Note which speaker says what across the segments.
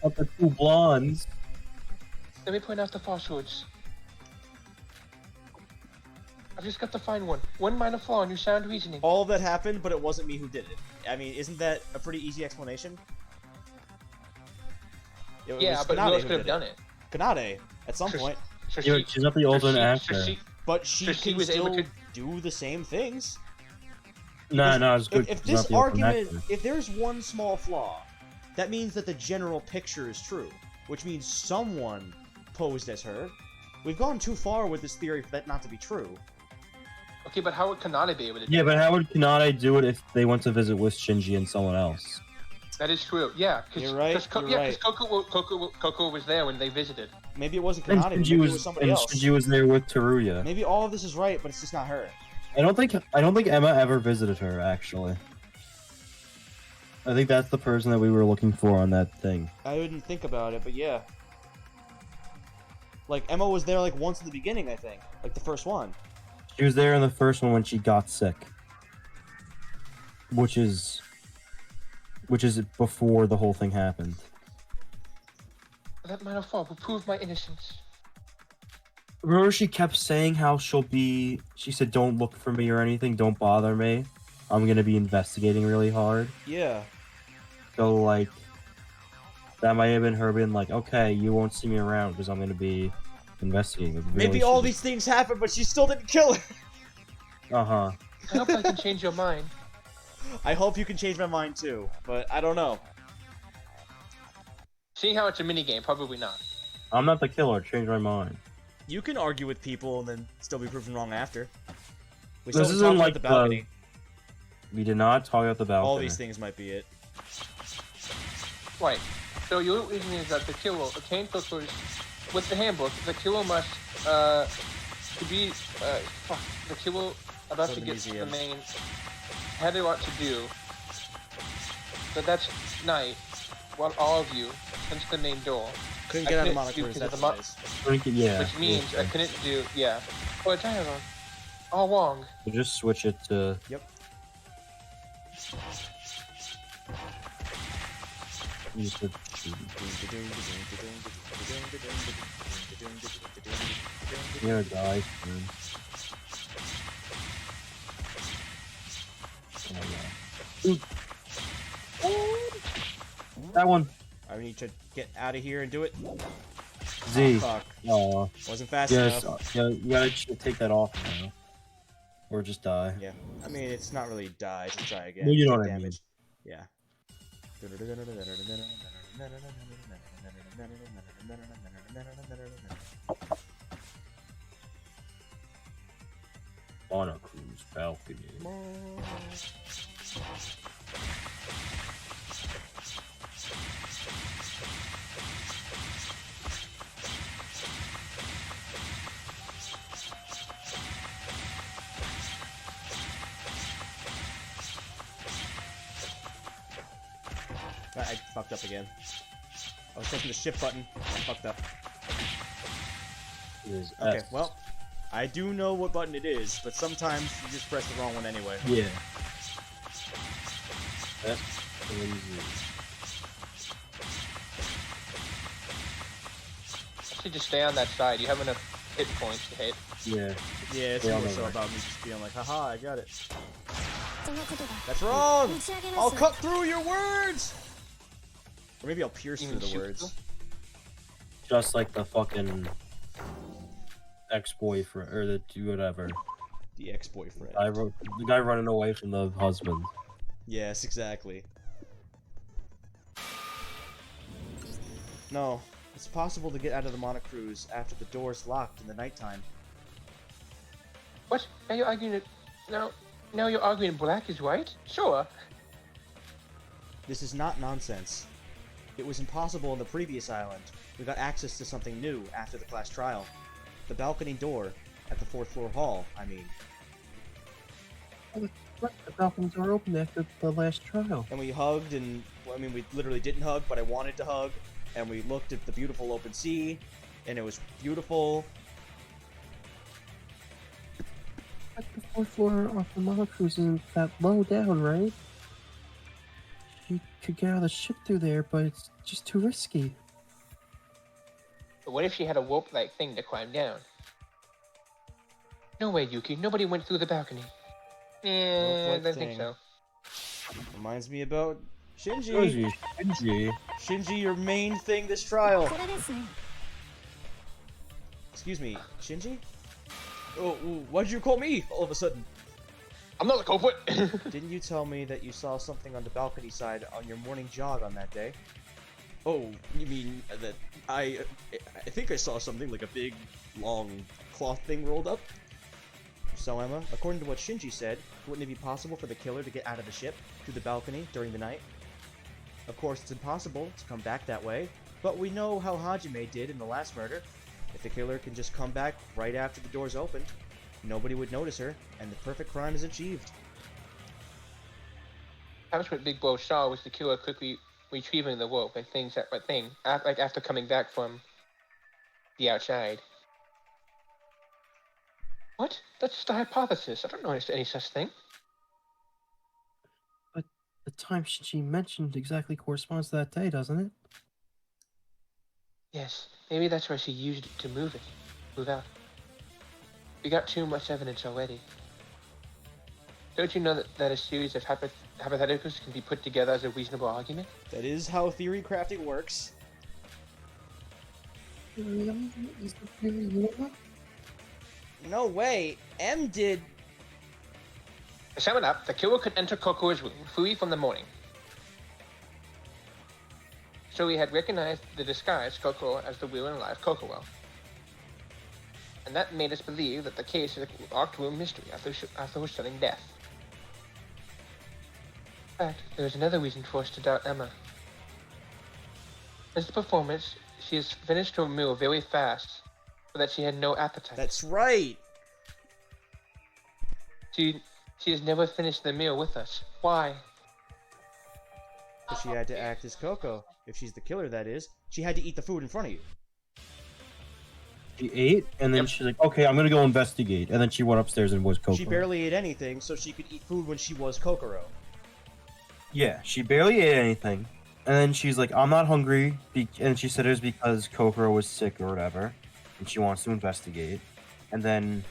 Speaker 1: But the two blondes.
Speaker 2: Let me point out the falsehoods. I've just got to find one. One minor flaw in your sound reasoning.
Speaker 3: All of that happened, but it wasn't me who did it. I mean, isn't that a pretty easy explanation?
Speaker 2: Yeah, but who else could have done it?
Speaker 3: Kanade, at some point.
Speaker 2: So
Speaker 1: Yeah, she's not the alternate actor.
Speaker 3: But she can
Speaker 2: was able
Speaker 3: still
Speaker 2: to
Speaker 3: do the same things.
Speaker 1: No, it's good.
Speaker 3: If
Speaker 1: she's not
Speaker 3: this
Speaker 1: the alternate
Speaker 3: argument,
Speaker 1: actor.
Speaker 3: if there's one small flaw, that means that the general picture is true, which means someone posed as her. We've gone too far with this theory for that not to be true.
Speaker 2: Okay, but how would Kanade be able to do
Speaker 1: Yeah,
Speaker 2: it?
Speaker 1: but how would Kanade do it if they went to visit with Shinji and someone else?
Speaker 2: That is true. Yeah,
Speaker 3: You're right,
Speaker 2: Because
Speaker 3: right.
Speaker 2: Coco was there when they visited.
Speaker 3: Maybe it wasn't
Speaker 1: And
Speaker 3: Kanade, but maybe it was somebody else.
Speaker 1: Shinji was there with Teruya.
Speaker 3: Maybe all of this is right, but it's just not her.
Speaker 1: I don't think Emma ever visited her, actually. I think that's the person that we were looking for on that thing.
Speaker 3: I didn't think about it, but yeah. Like, Emma was there, like, once in the beginning, I think. Like, the first one.
Speaker 1: She was there in the first one when she got sick. Which is before the whole thing happened.
Speaker 2: That minor flaw will prove my innocence.
Speaker 1: Remember she kept saying how she said, don't look for me or anything, don't bother me. I'm gonna be investigating really hard.
Speaker 3: Yeah.
Speaker 1: So, like, that might have been her being like, okay, you won't see me around because I'm gonna be investigating.
Speaker 3: Maybe all these things happened, but she still didn't kill her.
Speaker 1: Uh-huh.
Speaker 2: I hope I can change your mind.
Speaker 3: I hope you can change my mind too, but I don't know.
Speaker 2: Seeing how it's a minigame, probably not.
Speaker 1: I'm not the killer, change my mind.
Speaker 3: You can argue with people and then still be proven wrong after. We
Speaker 1: This
Speaker 3: still
Speaker 1: isn't
Speaker 3: talked
Speaker 1: like
Speaker 3: about the balcony.
Speaker 1: We did not talk about the balcony.
Speaker 3: All these things might be it.
Speaker 2: Right. So your reasoning is that the killer obtained filters with the handbook. The killer must the killer about
Speaker 3: Go
Speaker 2: to
Speaker 3: to the
Speaker 2: get
Speaker 3: museum.
Speaker 2: the main had a lot to do. But that's night. While all of you into the main door.
Speaker 3: Couldn't
Speaker 2: I
Speaker 3: get out of
Speaker 2: couldn't
Speaker 3: Monaco,
Speaker 2: do
Speaker 3: that's
Speaker 2: because of the
Speaker 3: nice.
Speaker 1: Yeah.
Speaker 2: Which means I couldn't do Oh, it's dialogue. All wrong.
Speaker 1: We'll just switch it to...
Speaker 3: Yep.
Speaker 1: You should... Yeah, guys. Man. Oh, yeah. That one.
Speaker 3: I need to get out of here and do it.
Speaker 1: Z.
Speaker 3: Oh, fuck.
Speaker 1: Aw.
Speaker 3: Wasn't fast
Speaker 1: Yes,
Speaker 3: enough.
Speaker 1: yeah, you gotta take that off now. Or just die.
Speaker 3: Yeah. I mean, it's not really die, just try again.
Speaker 1: Well, you know
Speaker 3: Take
Speaker 1: what I mean.
Speaker 3: damage. Yeah.
Speaker 1: On a cruise balcony.
Speaker 3: I fucked up again. I was pressing the shift button. I fucked up.
Speaker 1: Is
Speaker 3: Okay,
Speaker 1: S.
Speaker 3: well, I do know what button it is, but sometimes you just press the wrong one anyway.
Speaker 1: Yeah. That's crazy.
Speaker 2: Actually, just stay on that side. You have enough hit points to hit.
Speaker 1: Yeah.
Speaker 3: Yeah, it's
Speaker 1: They all
Speaker 3: more
Speaker 1: know
Speaker 3: so
Speaker 1: that.
Speaker 3: about me just being like, haha, I got it. That's wrong! I'll cut through your words! Or maybe I'll pierce
Speaker 2: You
Speaker 3: through
Speaker 2: mean
Speaker 3: the
Speaker 2: shoot
Speaker 3: words.
Speaker 1: Just like the fucking ex-boyfriend, or the whatever.
Speaker 3: The ex-boyfriend.
Speaker 1: The guy running away from the husband.
Speaker 3: Yes, exactly. No, it's possible to get out of the Monocruise after the door's locked in the nighttime.
Speaker 2: What? Now you're arguing it. Now you're arguing black is white? Sure.
Speaker 3: This is not nonsense. It was impossible on the previous island. We got access to something new after the class trial. The balcony door at the 4th floor hall, I mean.
Speaker 1: What? The balcony door opened after the last trial.
Speaker 3: And we hugged, and well, I mean, we literally didn't hug, but I wanted to hug. And we looked at the beautiful open sea, and it was beautiful.
Speaker 1: But the 4th floor of the Monocruise isn't that low down, right? you could get out of the ship through there, but it's just too risky.
Speaker 2: But what if she had a rope-like thing to climb down? No way, Yuki. Nobody went through the balcony. I
Speaker 3: Rope-like
Speaker 2: don't think
Speaker 3: thing.
Speaker 2: so.
Speaker 3: Reminds me about Shinji.
Speaker 1: Shinji.
Speaker 3: Shinji, your main thing this trial. Excuse me, Shinji? Oh, why'd you call me all of a sudden?
Speaker 2: I'm not the culprit.
Speaker 3: Didn't you tell me that you saw something on the balcony side on your morning jog on that day? Oh, you mean that I think I saw something like a big, long cloth thing rolled up? So, Emma, according to what Shinji said, wouldn't it be possible for the killer to get out of the ship through the balcony during the night? Of course, it's impossible to come back that way, but we know how Hajime did in the last murder. If the killer can just come back right after the doors open, nobody would notice her, and the perfect crime is achieved.
Speaker 2: Perhaps what Big Bro saw was the killer quickly retrieving the rope, like after coming back from the outside. What? That's just a hypothesis. I don't know any such thing.
Speaker 1: But the time she mentioned exactly corresponds to that day, doesn't it?
Speaker 2: Yes, maybe that's why she used it to move out. We got too much evidence already. Don't you know that a series of hypotheticals can be put together as a reasonable argument?
Speaker 3: That is how theory crafting works. No way! M did...
Speaker 2: To sum it up, the killer could enter Kokoro's room free from the morning. So he had recognized the disguised Kokoro as the real and alive Kokoro. And that made us believe that the case is a locked room mystery after her sudden death. In fact, there is another reason for us to doubt Emma. As the performance, she has finished her meal very fast, so that she had no appetite.
Speaker 3: That's right!
Speaker 2: She has never finished the meal with us. Why?
Speaker 3: Because she had to act as Coco. If she's the killer, that is. She had to eat the food in front of you.
Speaker 1: She ate, and then she's like, okay, I'm gonna go investigate. And then she went upstairs and was Kokoro.
Speaker 3: She barely ate anything, so she could eat food when she was Kokoro.
Speaker 1: Yeah, she barely ate anything. And then she's like, I'm not hungry. And she said it was because Kokoro was sick or whatever. And she wants to investigate. And then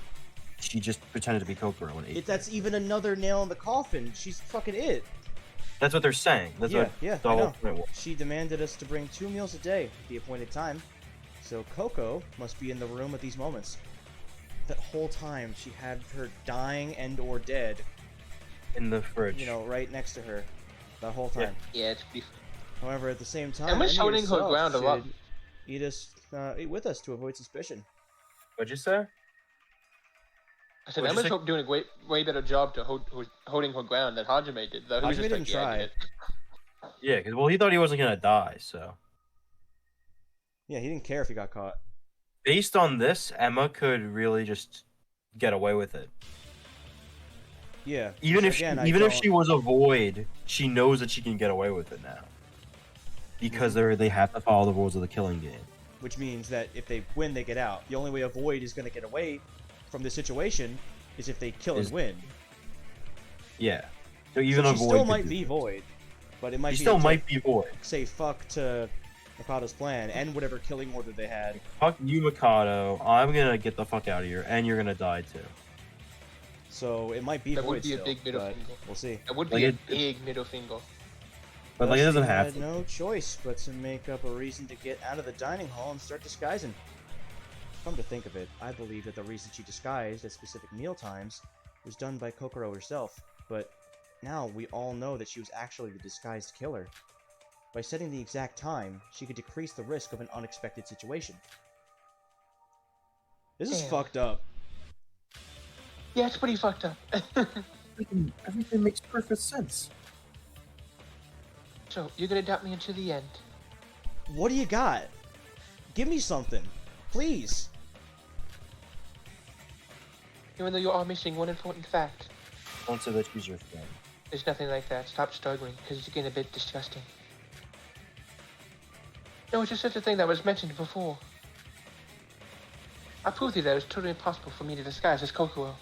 Speaker 1: she just pretended to be Kokoro and ate.
Speaker 3: That's even another nail in the coffin. She's fucking it.
Speaker 1: That's what they're saying. That's what
Speaker 3: yeah,
Speaker 1: the
Speaker 3: I
Speaker 1: whole
Speaker 3: know.
Speaker 1: point was.
Speaker 3: She demanded us to bring 2 meals a day at the appointed time. So Coco must be in the room at these moments. That whole time she had her dying and or dead
Speaker 1: In the fridge.
Speaker 3: you know, right next to her. The whole time.
Speaker 2: Yeah, it's beef.
Speaker 3: However, at the same time,
Speaker 2: Emma's
Speaker 3: Emmy
Speaker 2: holding her
Speaker 3: herself
Speaker 2: ground a lot.
Speaker 3: should eat with us to avoid suspicion.
Speaker 1: What'd you say?
Speaker 2: I said
Speaker 1: What'd you
Speaker 2: Emma's
Speaker 1: say?
Speaker 2: doing a way better job to holding her ground than Hajime did, though. He was
Speaker 3: Hajime
Speaker 2: just
Speaker 3: didn't try.
Speaker 2: it.
Speaker 1: Yeah, because, well, he thought he wasn't gonna die, so.
Speaker 3: Yeah, he didn't care if he got caught.
Speaker 1: Based on this, Emma could really just get away with it.
Speaker 3: Yeah.
Speaker 1: Even
Speaker 3: so
Speaker 1: if
Speaker 3: again,
Speaker 1: if she was a void, she knows that she can get away with it now. Because they have to follow the rules of the killing game.
Speaker 3: Which means that if they win, they get out. The only way a void is going to get away from this situation is if they kill and win.
Speaker 1: Yeah. So even a
Speaker 3: she
Speaker 1: void
Speaker 3: still
Speaker 1: could
Speaker 3: might
Speaker 1: do
Speaker 3: be
Speaker 1: this.
Speaker 3: void, but it might
Speaker 1: She
Speaker 3: be
Speaker 1: still
Speaker 3: to
Speaker 1: might be void.
Speaker 3: say fuck to Mikado's plan and whatever killing order they had.
Speaker 1: Fuck you, Mikado. I'm gonna get the fuck out of here, and you're gonna die too.
Speaker 3: So it might be
Speaker 2: That
Speaker 3: void
Speaker 2: would be a
Speaker 3: still,
Speaker 2: big middle
Speaker 3: but
Speaker 2: finger.
Speaker 3: we'll see.
Speaker 2: That would
Speaker 1: Like
Speaker 2: be a
Speaker 1: it-
Speaker 2: big middle finger.
Speaker 1: But like it
Speaker 3: Thus,
Speaker 1: doesn't
Speaker 3: we
Speaker 1: have
Speaker 3: had
Speaker 1: to.
Speaker 3: no choice but to make up a reason to get out of the dining hall and start disguising. Come to think of it, I believe that the reason she disguised at specific meal times was done by Kokoro herself, but now we all know that she was actually the disguised killer. By setting the exact time, she could decrease the risk of an unexpected situation. This is
Speaker 2: Damn.
Speaker 3: fucked up.
Speaker 2: Yeah, it's pretty fucked up.
Speaker 1: Everything makes perfect sense.
Speaker 2: So, you're gonna doubt me until the end.
Speaker 3: What do you got? Give me something. Please.
Speaker 2: Even though you are missing one important fact.
Speaker 1: Don't say that she's your friend.
Speaker 2: There's nothing like that. Stop struggling, because it's getting a bit disgusting. No, it's just such a thing that was mentioned before. I proved to you that it was totally impossible for me to disguise as Kokoro.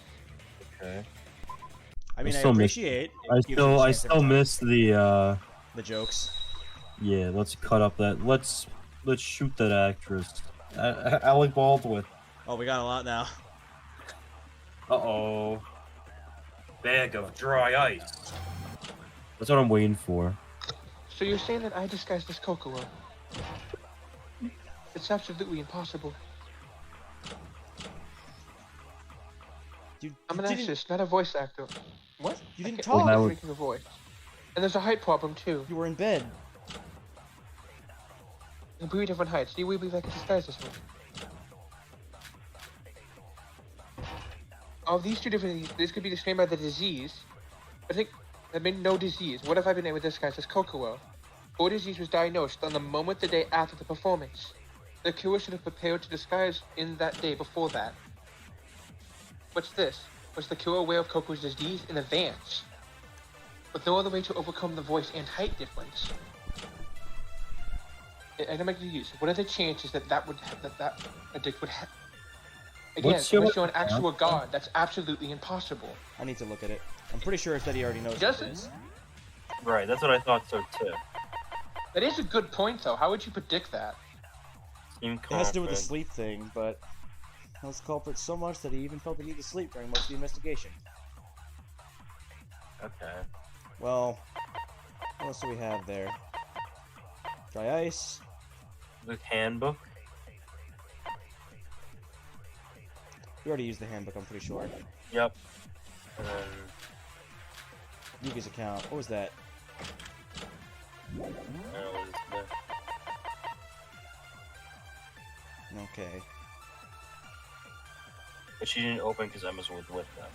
Speaker 1: Okay.
Speaker 3: I mean, I
Speaker 1: still miss-
Speaker 3: appreciate.
Speaker 1: I
Speaker 3: it gives you a chance every
Speaker 1: still
Speaker 3: time.
Speaker 1: miss
Speaker 3: The jokes.
Speaker 1: Yeah, let's cut up that. Let's shoot that actress, Alec Baldwin.
Speaker 3: Oh, we got a lot now.
Speaker 1: Uh-oh. Bag of dry ice. That's what I'm waiting for.
Speaker 2: So you're saying that I disguised as Kokoro? It's absolutely impossible. I'm an actress, not a voice actor. What?
Speaker 3: You didn't
Speaker 2: I can't
Speaker 3: talk.
Speaker 2: making a voice. And there's a height problem too.
Speaker 3: You were in bed.
Speaker 2: And we different heights. Do you believe I can disguise this one? Oh, these two different. This could be explained by the disease. I think I mean no disease. What if I've been able to disguise as Kokoro? Or disease was diagnosed on the moment the day after the performance. The cure should have prepared to disguise in that day before that. What's this? Was the cure aware of Kokoro's disease in advance? With no other way to overcome the voice and height difference. And I'm use. What are the chances that that addict would have? Again, unless you're an actual god, that's absolutely impossible.
Speaker 3: I need to look at it. I'm pretty sure it's that he already knows
Speaker 2: Does
Speaker 3: what
Speaker 2: it?
Speaker 3: it is.
Speaker 1: Right, that's what I thought so too.
Speaker 2: That is a good point, though. How would you predict that?
Speaker 3: It has to do with the sleep thing, but he was culprit so much that he even felt the need to sleep during most of the investigation.
Speaker 1: Okay.
Speaker 3: Well, what else do we have there? Dry ice.
Speaker 1: The handbook.
Speaker 3: We already used the handbook, I'm pretty sure.
Speaker 1: Yep. And then
Speaker 3: Yuki's account. What was that? Okay.
Speaker 1: but she didn't open because Emma was with them.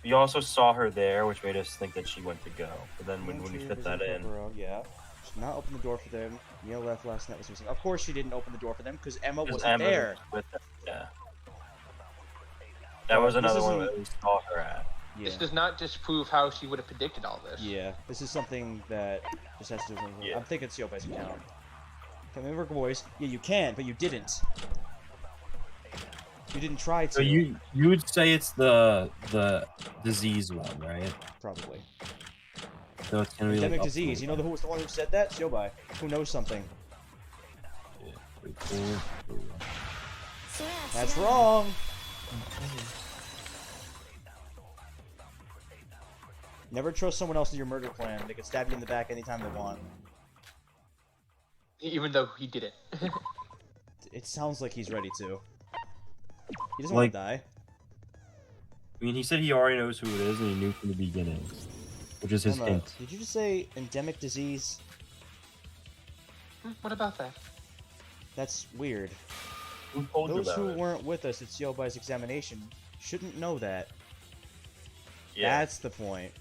Speaker 1: We also saw her there, which made us think that she went to go. But then when we fit that in,
Speaker 3: yeah. She did not open the door for them. Mia left last night was missing. Of course she didn't open the door for them because Emma wasn't
Speaker 1: Emma
Speaker 3: there.
Speaker 1: was with them. Yeah. That was another one that we saw her at.
Speaker 3: Yeah.
Speaker 2: This does not disprove how she would have predicted all this.
Speaker 3: Yeah, this is something that just has to do with something.
Speaker 1: Yeah.
Speaker 3: I'm thinking Syobai's account. Can we work voice? Yeah, you can, but you didn't. You didn't try to.
Speaker 1: So you would say it's the disease one, right?
Speaker 3: Probably.
Speaker 1: So it's gonna be
Speaker 3: Endemic
Speaker 1: like
Speaker 3: disease. You know who was the one who said that? Syobai. Who knows something? That's wrong. Never trust someone else in your murder plan. They can stab you in the back anytime they want.
Speaker 2: Even though he did it.
Speaker 3: It sounds like he's ready to. He doesn't
Speaker 1: Like-
Speaker 3: want to die.
Speaker 1: I mean, he said he already knows who it is, and he knew from the beginning, which is his
Speaker 3: Emma,
Speaker 1: hint.
Speaker 3: did you just say endemic disease?
Speaker 2: What about that?
Speaker 3: That's weird.
Speaker 1: Who told you
Speaker 3: Those
Speaker 1: about
Speaker 3: who
Speaker 1: it?
Speaker 3: weren't with us at Syobai's examination shouldn't know that.
Speaker 1: Yeah.
Speaker 3: That's the point.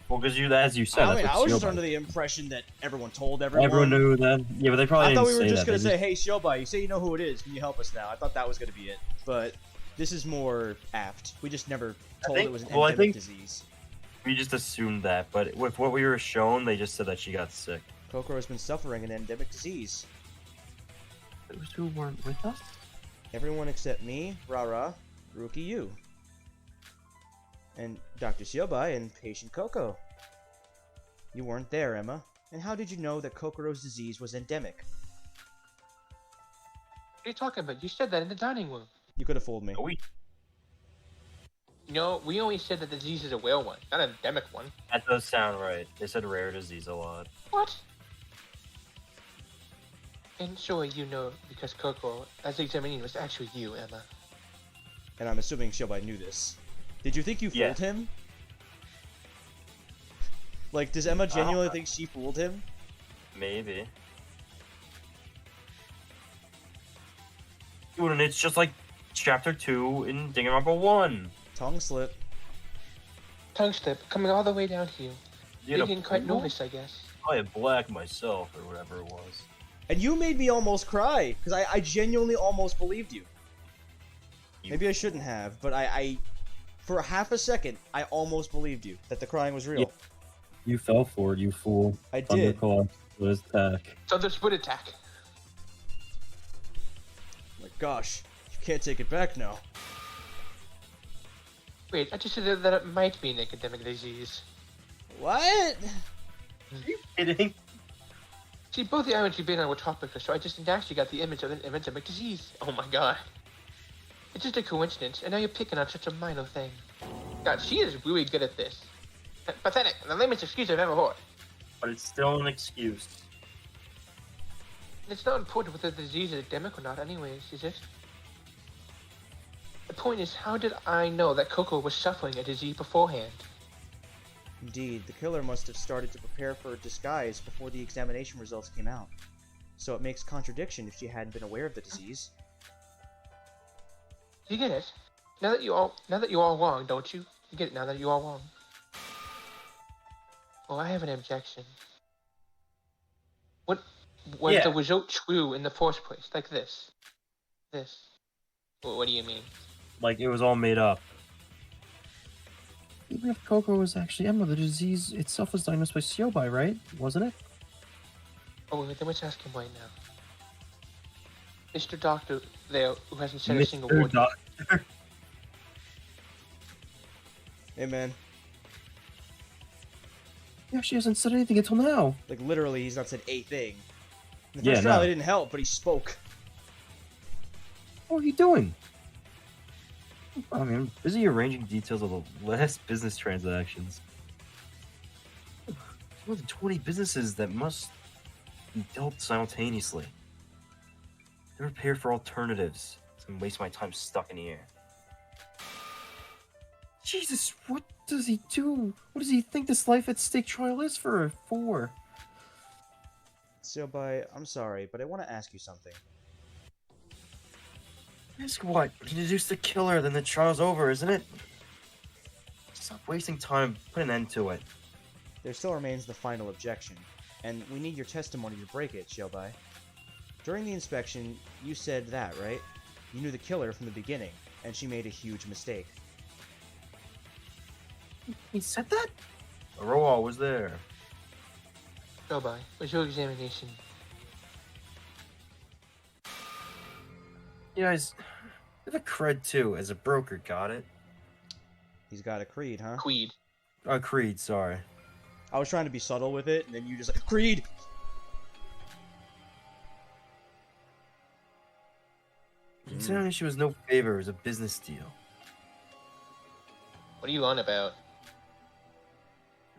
Speaker 1: Well, because as you said,
Speaker 3: I mean,
Speaker 1: that's
Speaker 3: I
Speaker 1: what
Speaker 3: was just
Speaker 1: Syobai-
Speaker 3: under the impression that everyone told everyone.
Speaker 1: Everyone knew that. Yeah, but they probably
Speaker 3: I thought
Speaker 1: didn't
Speaker 3: we were
Speaker 1: say
Speaker 3: just
Speaker 1: that.
Speaker 3: gonna
Speaker 1: They
Speaker 3: say, "Hey, Syobai, you say you know who it is. Can you help us now?" I thought that was gonna be it, but this is more apt. We just never told
Speaker 1: think-
Speaker 3: it was an
Speaker 1: well, I
Speaker 3: endemic
Speaker 1: think-
Speaker 3: disease.
Speaker 1: We just assumed that, but with what we were shown, they just said that she got sick.
Speaker 3: Kokoro has been suffering an endemic disease.
Speaker 1: Those who weren't with us?
Speaker 3: Everyone except me, Rara, Rookie you, and Dr. Syobai and patient Koko. You weren't there, Emma. And how did you know that Kokoro's disease was endemic?
Speaker 2: What are you talking about? You said that in the dining room.
Speaker 3: You could have fooled me.
Speaker 2: No, we only said that the disease is a rare one, not an endemic one.
Speaker 1: That does sound right. They said rare disease a lot.
Speaker 2: What? And sure, you know, because Kokoro, as the examinee, was actually you, Emma.
Speaker 3: And I'm assuming Syobai knew this. Did you think you
Speaker 1: Yeah.
Speaker 3: fooled him? Like, does Emma genuinely think she fooled him?
Speaker 1: Maybe. Dude, and it's just like chapter 2 in Danganronpa 1.
Speaker 3: Tongue slip.
Speaker 2: Tongue slip, coming all the way down here.
Speaker 1: You
Speaker 2: You didn't quite notice, I guess.
Speaker 1: I had black myself, or whatever it was.
Speaker 3: And you made me almost cry, because I genuinely almost believed you. Maybe I shouldn't have, but I for half a second, I almost believed you, that the crying was real.
Speaker 1: Yeah. You fell for it, you fool.
Speaker 3: I did.
Speaker 1: Thunderclaw was attack.
Speaker 2: So the split attack.
Speaker 3: My gosh, you can't take it back now.
Speaker 2: Wait, I just said that it might be an academic disease.
Speaker 3: What?
Speaker 1: Are you kidding?
Speaker 2: See, both the islands you've been on were tropical, so I just naturally got the image of an endemic disease. Oh my god. It's just a coincidence, and now you're picking on such a minor thing. God, she is really good at this. Pathetic, the lamest excuse I've ever heard.
Speaker 1: But it's still an excuse.
Speaker 2: It's not important whether the disease is endemic or not anyways, is it? The point is, how did I know that Coco was suffering a disease beforehand?
Speaker 3: Indeed, the killer must have started to prepare for a disguise before the examination results came out. So it makes contradiction if she hadn't been aware of the disease.
Speaker 2: You get it? Now that you all wrong, don't you? You get it now that you all wrong. Oh, I have an objection. What was the result true in the first place? Like this. This. Well, what do you mean?
Speaker 1: Like it was all made up. Even if Coco was actually Emma, the disease itself was diagnosed by Syobai, right? Wasn't it?
Speaker 2: Oh, then let's ask him right now. Mr. Doctor there, who hasn't said a single word.
Speaker 1: Doctor.
Speaker 3: Hey, man.
Speaker 1: Yeah, she hasn't said anything until now.
Speaker 3: Like, literally, he's not said a thing. In the
Speaker 1: Yeah,
Speaker 3: first trial,
Speaker 1: no.
Speaker 3: it didn't help, but he spoke.
Speaker 1: What are you doing? I mean, I'm busy arranging details of the last business transactions. More than 20 businesses that must be dealt simultaneously. They're prepared for alternatives. And waste my time stuck in here. Jesus, what does he do? What does he think this life at stake trial is for?
Speaker 3: Syobai, I'm sorry, but I want to ask you something.
Speaker 1: Ask what? He deduced the killer, then the trial's over, isn't it? Stop wasting time. Put an end to it.
Speaker 3: There still remains the final objection, and we need your testimony to break it, Syobai. During the inspection, you said that, right? You knew the killer from the beginning, and she made a huge mistake.
Speaker 1: He said that? Aroa was there.
Speaker 2: Syobai, was your examination?
Speaker 1: You guys, I have a cred too, as a broker, got it?
Speaker 3: He's got a creed, huh?
Speaker 2: Creed.
Speaker 1: Creed, sorry.
Speaker 3: I was trying to be subtle with it, and then you just like, Creed!
Speaker 1: Examination was no favor, it was a business deal.
Speaker 2: What are you on about?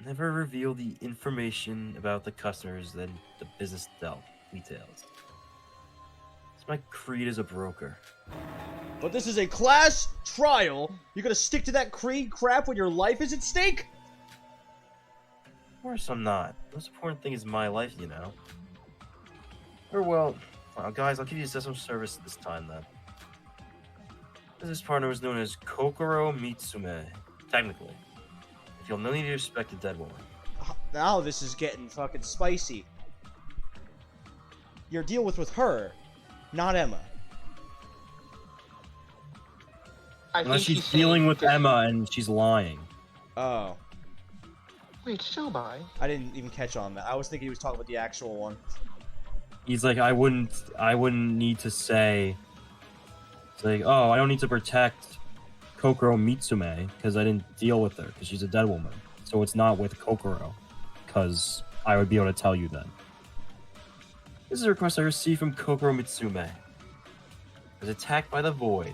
Speaker 1: Never reveal the information about the customers than the business details. It's my creed as a broker.
Speaker 3: But this is a class trial! You gonna stick to that creed crap when your life is at stake?
Speaker 1: Of course I'm not. The most important thing is my life, you know. Or well, guys, I'll give you some service this time then. Business partner was known as Kokoro Mitsume, technically. If you'll no need to respect a dead woman.
Speaker 3: Now this is getting fucking spicy. Your deal was with her, not Emma.
Speaker 1: Unless she's dealing with Emma and she's lying.
Speaker 3: Oh.
Speaker 2: Wait, Syobai?
Speaker 3: I didn't even catch on that. I was thinking he was talking about the actual one.
Speaker 1: He's like, I wouldn't need to say. It's like, oh, I don't need to protect Kokoro Mitsume because I didn't deal with her because she's a dead woman. So it's not with Kokoro because I would be able to tell you then. This is a request I received from Kokoro Mitsume. I was attacked by the Void.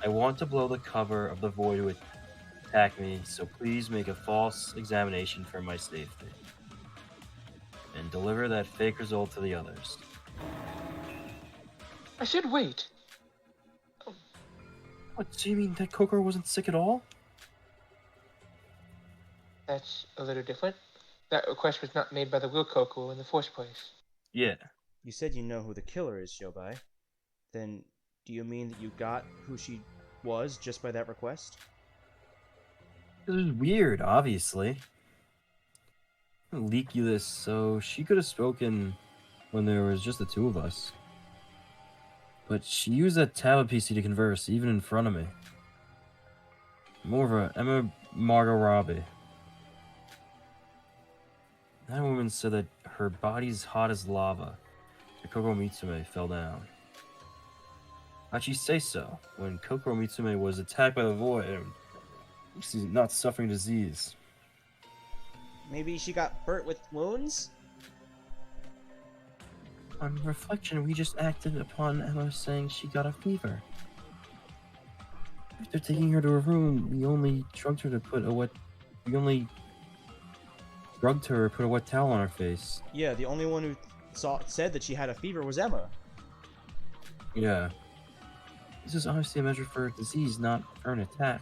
Speaker 1: I want to blow the cover of the Void to attack me, so please make a false examination for my safety. And deliver that fake result to the others.
Speaker 2: I said wait.
Speaker 1: What, so you mean that Kokoro wasn't sick at all?
Speaker 2: That's a little different. That request was not made by the real Kokoro in the first place.
Speaker 1: Yeah.
Speaker 3: You said you know who the killer is, Syobai. Then, do you mean that you got who she was just by that request?
Speaker 1: It was weird, obviously. I'm gonna leak you this, so she could have spoken when there was just the two of us. But she used that tablet PC to converse, even in front of me. More of a Emma Margot Robbie. That woman said that her body's hot as lava. So Kokoro Mitsume fell down. How'd she say so when Kokoro Mitsume was attacked by the Void and she's not suffering disease?
Speaker 3: Maybe she got hurt with wounds?
Speaker 1: On reflection, we just acted upon Emma saying she got a fever. After taking her to her room, we only drugged her, put a wet towel on her face.
Speaker 3: Yeah, the only one who said that she had a fever was Emma.
Speaker 1: Yeah. This is obviously a measure for a disease, not for an attack.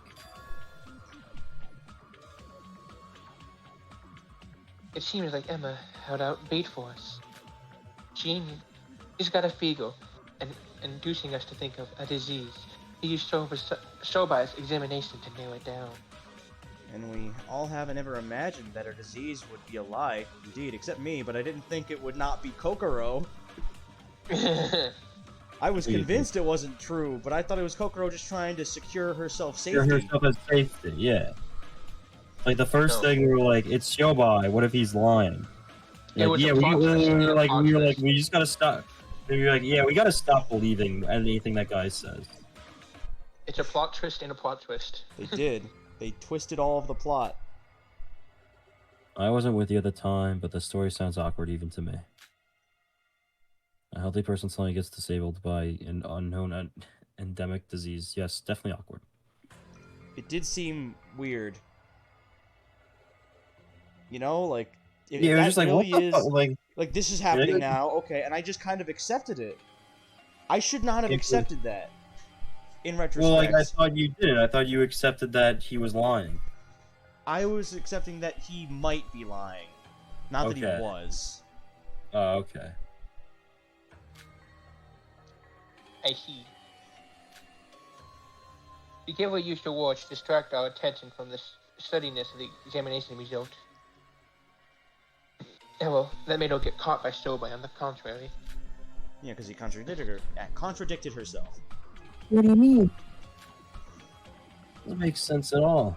Speaker 2: It seems like Emma held out bait for us. She's got a fever, and inducing us to think of a disease. He used Syobai's examination to narrow it down.
Speaker 3: And we all haven't ever imagined that her disease would be a lie. Indeed, except me, but I didn't think it would not be Kokoro. I was convinced it wasn't true, but I thought it was Kokoro just trying to secure herself safety.
Speaker 1: Secure herself as safety, yeah. Like the first thing we were like, it's Syobai. What if he's lying? Like, yeah, we were like, we just gotta stop. We were like, yeah, we gotta stop believing anything that guy says.
Speaker 2: It's a plot twist and a plot twist.
Speaker 3: They did. They twisted all of the plot.
Speaker 1: I wasn't with you at the time, but the story sounds awkward even to me. A healthy person suddenly gets disabled by an unknown endemic disease. Yes, definitely awkward.
Speaker 3: It did seem weird. You know, like...
Speaker 1: Yeah, it was just like,
Speaker 3: really
Speaker 1: what the fuck?
Speaker 3: Like, this is happening now, okay, and I just kind of accepted it. I should not have accepted that. In retrospect.
Speaker 1: Well, like, I thought you did. I thought you accepted that he was lying.
Speaker 3: I was accepting that he might be lying. Not that he was.
Speaker 1: Oh, okay.
Speaker 2: I see. Be careful use your watch distract our attention from the steadiness of the examination result. Yeah, well, that may not get caught by Syobai, on the contrary.
Speaker 3: Yeah, because he contradicted herself.
Speaker 1: What do you mean? Doesn't make sense at all.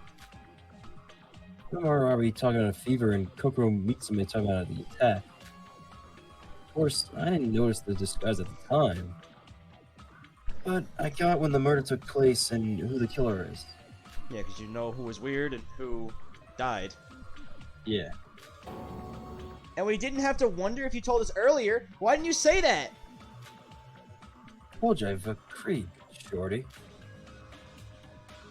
Speaker 1: No more are we talking about a fever and Kokoro meets him and talking about the attack. Of course, I didn't notice the disguise at the time. But I got when the murder took place and who the killer is.
Speaker 3: Yeah, because you know who was weird and who died.
Speaker 1: Yeah.
Speaker 3: And we didn't have to wonder if you told us earlier. Why didn't you say that?
Speaker 1: Told you I've agreed, Shorty.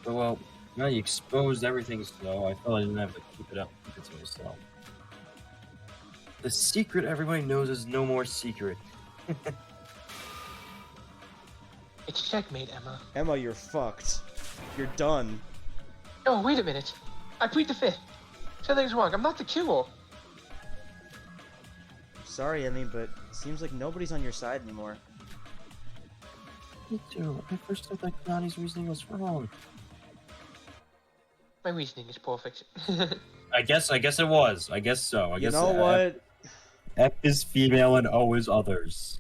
Speaker 1: But well, now you exposed everything, so I felt I didn't have to keep it to myself. The secret everybody knows is no more secret.
Speaker 2: It's checkmate, Emma.
Speaker 3: Emma, you're fucked. You're done.
Speaker 2: Oh, wait a minute. I plead the fifth. Something's wrong. I'm not the killer.
Speaker 3: Sorry, Emmy, but it seems like nobody's on your side anymore.
Speaker 1: Me too. I first thought that Connie's reasoning was wrong.
Speaker 2: My reasoning is perfect.
Speaker 1: I guess it was. I guess so.
Speaker 3: You know what?
Speaker 1: F is female and O is others.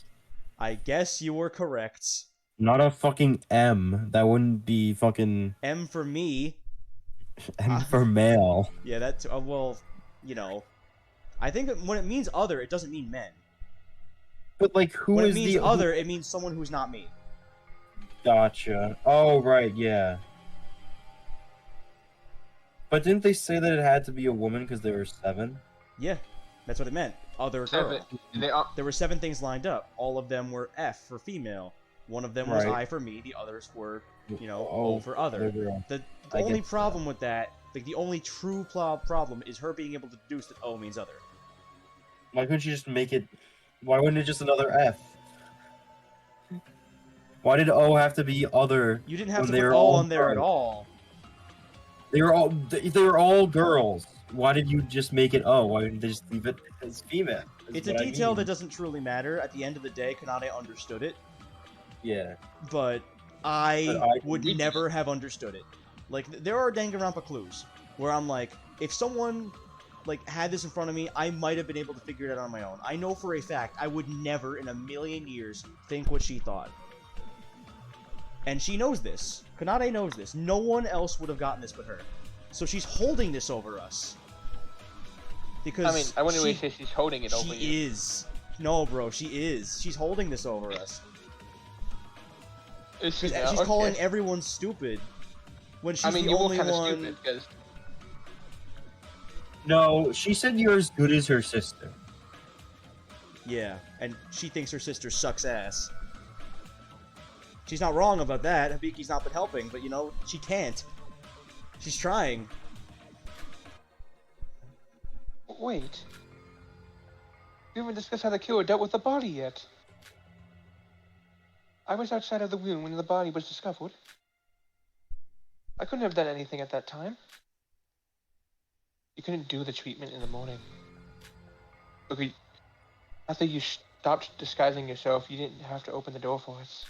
Speaker 3: I guess you were correct.
Speaker 1: Not a fucking M. That wouldn't be fucking...
Speaker 3: M for me.
Speaker 1: M for male.
Speaker 3: Yeah, that's... well, you know. I think that when it means other, it doesn't mean men.
Speaker 1: But, like, who
Speaker 3: when
Speaker 1: is
Speaker 3: it means
Speaker 1: the...
Speaker 3: other, it means someone who's not me.
Speaker 1: Gotcha. Oh, right, yeah. But didn't they say that it had to be a woman because there were 7?
Speaker 3: Yeah, that's what it meant. Other girl. There were 7 things lined up. All of them were F for female. One of them was I for me. The others were, you know, O for other. The only problem with that, like the only true problem, is her being able to deduce that O means other.
Speaker 1: Why couldn't you just make it... Why wouldn't it just another F? Why did O have to be other?
Speaker 3: You didn't have to put O on there at all.
Speaker 1: They were all girls. Why did you just make it O? Why didn't they just leave it as female?
Speaker 3: It's a detail that doesn't truly matter. At the end of the day, Kanade understood it.
Speaker 1: Yeah.
Speaker 3: But I would never have understood it. Like, there are Danganronpa clues where I'm like, if someone like had this in front of me, I might have been able to figure it out on my own. I know for a fact I would never in a million years think what she thought. And she knows this. Kanade knows this. No one else would have gotten this but her. So she's holding this over us. Because
Speaker 2: I mean, I wouldn't really say she's holding it over you.
Speaker 3: She is. No, bro, she is. She's holding this over us. She's calling everyone stupid. When she's the only one... Stupid,
Speaker 1: No, she said you're as good as her sister.
Speaker 3: Yeah, and she thinks her sister sucks ass. She's not wrong about that. Hibiki's not been helping, but you know, she can't. She's trying.
Speaker 2: Wait. We haven't discussed how the killer dealt with the body yet. I was outside of the room when the body was discovered. I couldn't have done anything at that time. You couldn't do the treatment in the morning. Okay, after you stopped disguising yourself, you didn't have to open the door for us.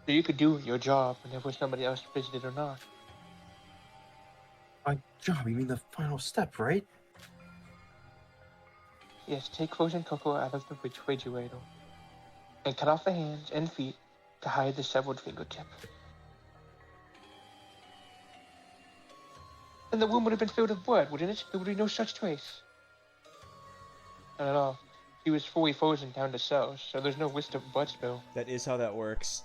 Speaker 2: So you could do your job whenever somebody else visited or not.
Speaker 1: My job, you mean the final step, right?
Speaker 2: Yes, take frozen cocoa out of the refrigerator and cut off the hands and feet to hide the severed fingertip. Then the room would have been filled with blood, wouldn't it? There would be no such trace. Not at all. He was fully frozen down to cells, so there's no risk of blood spill.
Speaker 3: That is how that works.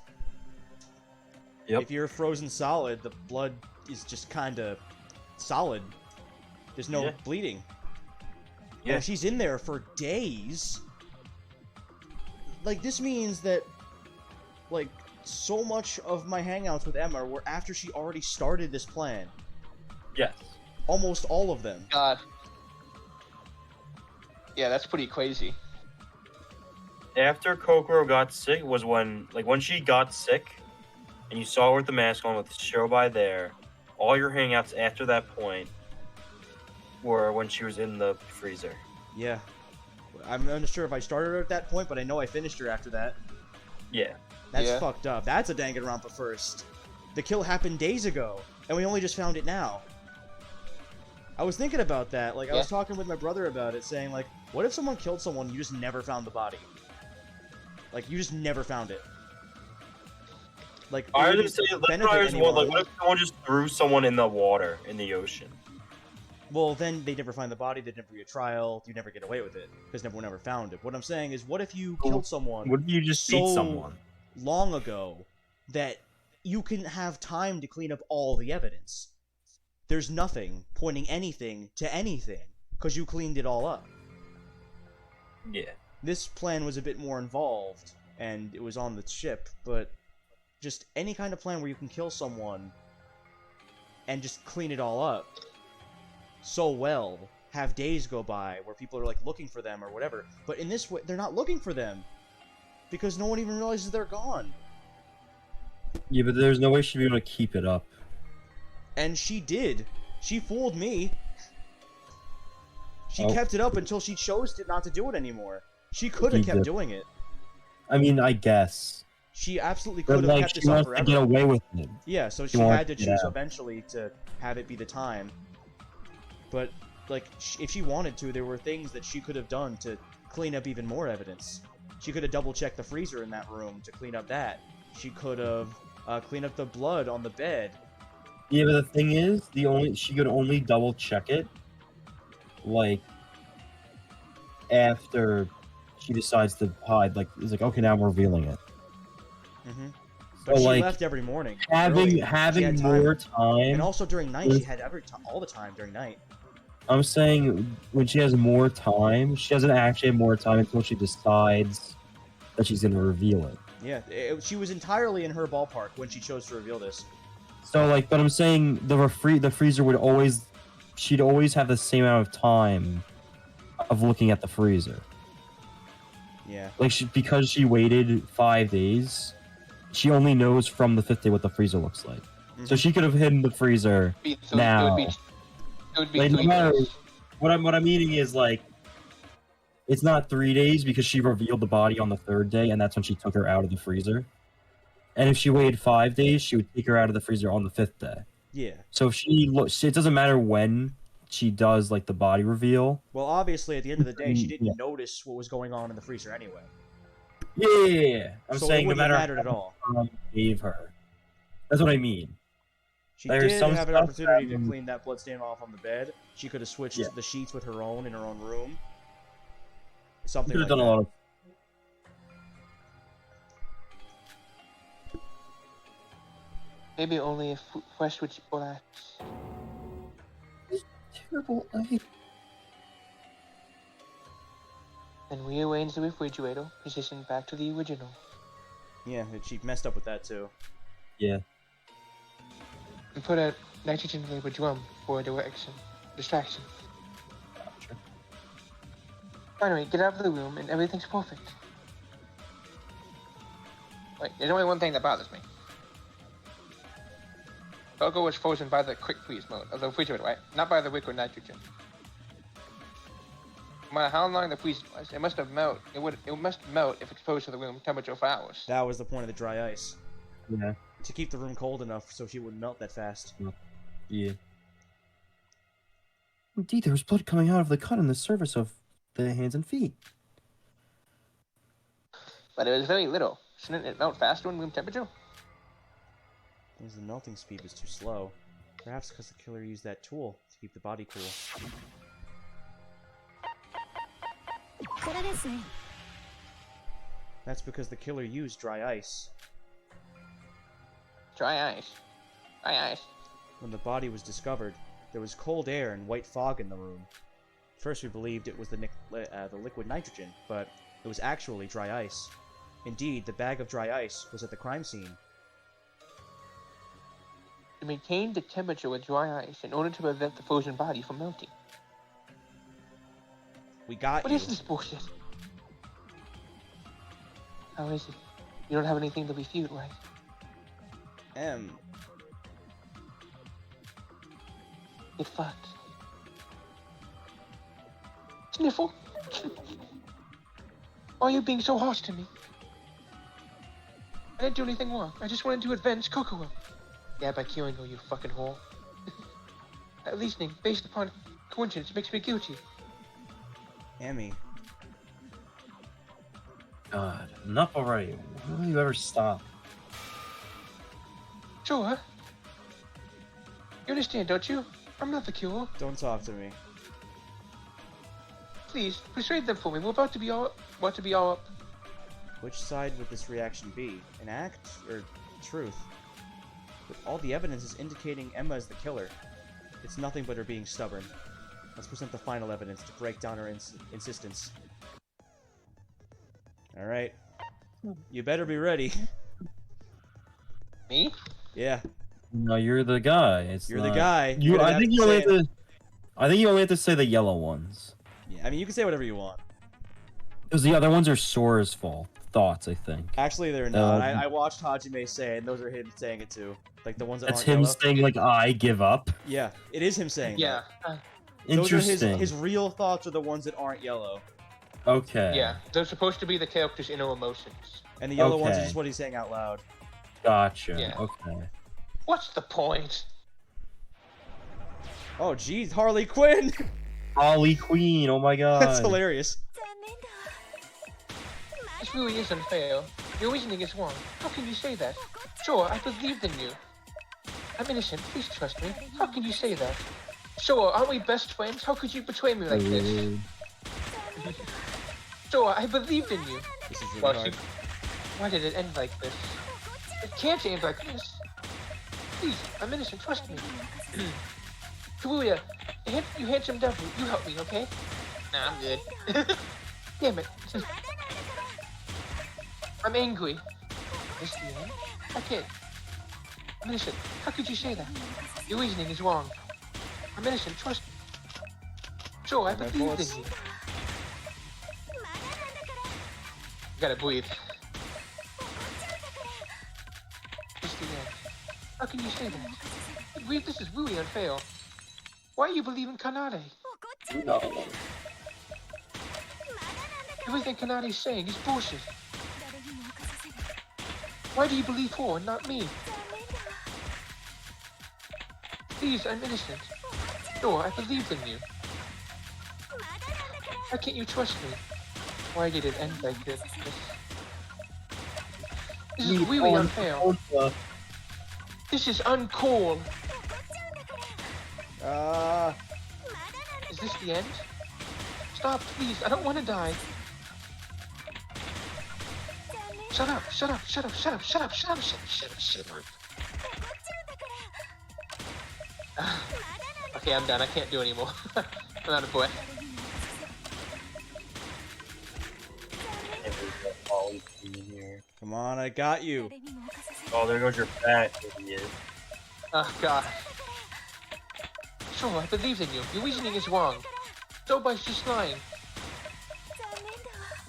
Speaker 1: Yep.
Speaker 3: If you're frozen solid, the blood is just kind of solid. There's no bleeding.
Speaker 1: Yeah.
Speaker 3: And she's in there for days. Like, this means that, like, so much of my hangouts with Emma were after she already started this plan.
Speaker 1: Yes.
Speaker 3: Almost all of them.
Speaker 2: God. Yeah, that's pretty crazy.
Speaker 1: After Kokoro got sick was when she got sick, and you saw her with the mask on with Syobai there, all your hangouts after that point were when she was in the freezer.
Speaker 3: Yeah. I'm not sure if I started her at that point, but I know I finished her after that.
Speaker 1: Yeah.
Speaker 3: That's
Speaker 2: Yeah.
Speaker 3: fucked up. That's a Danganronpa first. The kill happened days ago, and we only just found it now. I was thinking about that. Like, I was talking with my brother about it, saying, like, what if someone killed someone and you just never found the body? Like, you just never found it. Like,
Speaker 1: I
Speaker 3: it
Speaker 1: was
Speaker 3: wouldn't
Speaker 1: gonna say,
Speaker 3: benefit
Speaker 1: what
Speaker 3: anyone.
Speaker 1: if someone just threw someone in the water, in the ocean?
Speaker 3: Well, then they never find the body, they never get a trial, you never get away with it, because no one ever found it. What I'm saying is, what if you killed someone
Speaker 1: What if you just
Speaker 3: so
Speaker 1: ate someone?
Speaker 3: long ago that you can have time to clean up all the evidence? There's nothing pointing anything to anything, because you cleaned it all up.
Speaker 1: Yeah.
Speaker 3: This plan was a bit more involved, and it was on the ship, but just any kind of plan where you can kill someone and just clean it all up so well, have days go by where people are like looking for them or whatever, but in this way they're not looking for them because no one even realizes they're gone.
Speaker 1: Yeah, but there's no way she'd be able to keep it up.
Speaker 3: And she did. She fooled me. She
Speaker 1: Oh.
Speaker 3: kept it up until she chose not to do it anymore. She could have kept doing it.
Speaker 1: I mean, I guess.
Speaker 3: She absolutely
Speaker 1: But
Speaker 3: could have
Speaker 1: like,
Speaker 3: kept
Speaker 1: she
Speaker 3: this up
Speaker 1: wants to
Speaker 3: forever.
Speaker 1: get away with it.
Speaker 3: Yeah, so she
Speaker 1: wants
Speaker 3: had to
Speaker 1: to get
Speaker 3: choose
Speaker 1: out.
Speaker 3: eventually to have it be the time. But, like, if she wanted to, there were things that she could have done to clean up even more evidence. She could have double-checked the freezer in that room to clean up that. She could have cleaned up the blood on the bed.
Speaker 1: Yeah, but the thing is, she could only double check it, like, after she decides to hide. Like, it's like, okay, now I'm revealing it.
Speaker 3: Mm-hmm. But
Speaker 1: So,
Speaker 3: she
Speaker 1: like,
Speaker 3: left every morning.
Speaker 1: having
Speaker 3: She had
Speaker 1: more time,
Speaker 3: and also during night, she had all the time during night.
Speaker 1: I'm saying when she has more time, she doesn't actually have more time until she decides that she's gonna reveal it.
Speaker 3: Yeah, she was entirely in her ballpark when she chose to reveal this.
Speaker 1: So, like, but I'm saying the freezer would always, she'd always have the same amount of time of looking at the freezer.
Speaker 3: Yeah.
Speaker 1: Like, because she waited 5 days, she only knows from the 5th day what the freezer looks like.
Speaker 3: Mm-hmm.
Speaker 1: So she could have hidden the freezer now.
Speaker 2: It would be
Speaker 1: Like, no
Speaker 2: 3
Speaker 1: matter,
Speaker 2: days.
Speaker 1: what I'm meaning is, like, it's not 3 days because she revealed the body on the 3rd day, and that's when she took her out of the freezer. And if she waited 5 days, she would take her out of the freezer on the 5th day.
Speaker 3: Yeah.
Speaker 1: So if she looks, it doesn't matter when she does, like, the body reveal.
Speaker 3: Well, obviously, at the end of the day, she didn't notice what was going on in the freezer anyway.
Speaker 1: Yeah. I'm
Speaker 3: So
Speaker 1: saying
Speaker 3: it
Speaker 1: no
Speaker 3: wouldn't
Speaker 1: matter
Speaker 3: have mattered at all.
Speaker 1: how long you gave her. That's what I mean.
Speaker 3: She
Speaker 1: There's
Speaker 3: did
Speaker 1: some
Speaker 3: have an
Speaker 1: stuff
Speaker 3: opportunity
Speaker 1: that-
Speaker 3: to clean that bloodstain off on the bed. She could have switched
Speaker 1: Yeah.
Speaker 3: the sheets with her own in her own room.
Speaker 1: She
Speaker 3: Something
Speaker 1: could
Speaker 3: like
Speaker 1: have done
Speaker 3: that.
Speaker 1: a lot of.
Speaker 2: Maybe only if fresh would relax.
Speaker 1: terrible. I hate.
Speaker 2: Then rearrange the refrigerator, position back to the original.
Speaker 3: Yeah, she messed up with that too.
Speaker 1: Yeah.
Speaker 2: And put a nitrogen-labeled drum for a distraction.
Speaker 1: Gotcha.
Speaker 2: Finally, get out of the room and everything's perfect. Wait, there's only one thing that bothers me. Cocoa was frozen by the quick freeze mode of the refrigerator, right? Not by the liquid nitrogen. No matter how long the freeze was, it must melt if exposed to the room temperature for hours.
Speaker 3: That was the point of the dry ice.
Speaker 1: Yeah.
Speaker 3: To keep the room cold enough so she wouldn't melt that fast.
Speaker 1: Yeah. Indeed, there was blood coming out of the cut on the surface of the hands and feet.
Speaker 2: But it was very little. Shouldn't it melt faster in room temperature?
Speaker 3: Because the melting speed was too slow. Perhaps because the killer used that tool to keep the body cool. That's because the killer used dry ice.
Speaker 2: Dry ice. Dry ice.
Speaker 3: When the body was discovered, there was cold air and white fog in the room. First we believed it was the liquid nitrogen, but it was actually dry ice. Indeed, the bag of dry ice was at the crime scene.
Speaker 2: To maintain the temperature with dry ice in order to prevent the frozen body from melting.
Speaker 3: We got
Speaker 2: What
Speaker 3: you.
Speaker 2: is this bullshit? How is it? You don't have anything to refute, right? Get fucked. Sniffle? Why are you being so harsh to me? I didn't do anything wrong. I just wanted to avenge Kokoro. Yeah, by killing her, you fucking whore. That reasoning, based upon coincidence, makes me guilty.
Speaker 3: Emmy.
Speaker 1: God, enough already. When will you ever stop?
Speaker 2: Sure. You understand, don't you? I'm not the killer.
Speaker 3: Don't talk to me.
Speaker 2: Please, persuade them for me. We're about to be all up.
Speaker 3: Which side would this reaction be? An act or truth? But all the evidence is indicating Emma is the killer. It's nothing but her being stubborn. Let's present the final evidence to break down her insistence. Alright. You better be ready.
Speaker 2: Me?
Speaker 3: Yeah.
Speaker 1: No, you're the guy.
Speaker 3: You're the guy.
Speaker 1: I think you only have to say the yellow ones.
Speaker 3: Yeah, I mean, you can say whatever you want.
Speaker 1: Because the other ones are Sora's fault. Thoughts, I think.
Speaker 3: Actually, they're not. I watched Hajime say it, and those are him saying it too. Like the ones that
Speaker 1: That's
Speaker 3: aren't
Speaker 1: him
Speaker 3: yellow.
Speaker 1: saying, like, I give up.
Speaker 3: Yeah, it is him saying
Speaker 2: Yeah.
Speaker 3: that.
Speaker 1: Interesting.
Speaker 3: Those are his real thoughts are the ones that aren't yellow.
Speaker 1: Okay.
Speaker 2: Yeah. They're supposed to be the character's inner emotions.
Speaker 3: And the yellow ones are
Speaker 1: Okay.
Speaker 3: just what he's saying out loud.
Speaker 1: Gotcha.
Speaker 2: Yeah.
Speaker 1: Okay.
Speaker 2: What's the point?
Speaker 3: Oh, jeez, Harley Quinn!
Speaker 1: Holly Queen, oh my god.
Speaker 3: That's hilarious.
Speaker 2: This really is unfair. Your reasoning is wrong. How can you say that? Sure, I believed in you. I'm innocent. Please trust me. How can you say that? Sure, aren't we best friends? How could you betray me like this? Sure, I believed in you.
Speaker 3: This is really
Speaker 2: Well,
Speaker 3: hard.
Speaker 2: why did it end like this? It can't end like this. Please, I'm innocent. Trust me. Kaguya, you handsome devil, you help me, okay? Nah, I'm good. Damn it. I'm angry. This the end? I can't. I'm innocent. How could you say that? Your reasoning is wrong. I'm innocent. Trust me. Sure, I believe in you. You gotta breathe. This the end. How can you say that? This is really unfair. Why do you believe in Kanade?
Speaker 1: No.
Speaker 2: Everything Kanade's saying is bullshit. Why do you believe her and not me? Please, I'm innocent. Sure, I believe in you. Why can't you trust me? Why did it end like this? This is really unfair. This is uncool. Is this the end? Stop, please. I don't want to die. Shut up, shut up, shut up, shut up, shut up, shut up, shut up, shut up, shut up. Okay, I'm done. I can't do anymore. I'm out of breath.
Speaker 3: Come on, I got you.
Speaker 1: Oh, there goes your fat idiot.
Speaker 2: Oh god. Sure, I believe in you. Your reasoning is wrong. Syoubai's just lying.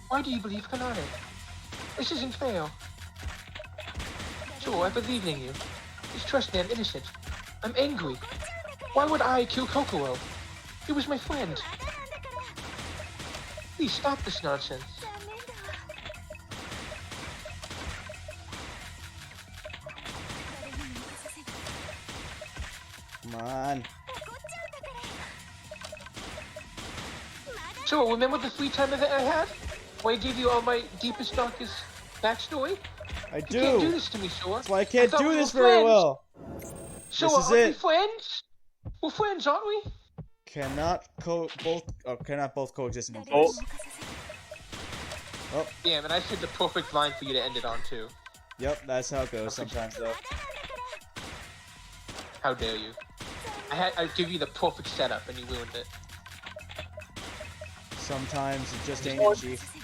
Speaker 2: Why do you believe Kanane? This isn't fair. Sure, I believe in you. Just trust me, I'm innocent. I'm angry. Why would I kill Kokoro? He was my friend. Please stop this nonsense.
Speaker 3: Come on.
Speaker 2: So, remember the free time event I had? Where I gave you all my deepest, darkest backstory?
Speaker 3: I
Speaker 2: You
Speaker 3: do.
Speaker 2: can't do this to me, Sora.
Speaker 3: That's why I can't
Speaker 2: thought
Speaker 3: do
Speaker 2: we were
Speaker 3: this very
Speaker 2: friends.
Speaker 3: well.
Speaker 2: So,
Speaker 3: This is
Speaker 2: aren't we
Speaker 3: it.
Speaker 2: friends? We're friends, aren't we?
Speaker 3: Cannot both coexist in one place. Oh,
Speaker 2: Damn, and I said the perfect line for you to end it on, too.
Speaker 3: yep, that's how it goes sometimes, though.
Speaker 2: How dare you? I give you the perfect setup and you ruined it.
Speaker 3: Sometimes it just ain't it, Chief.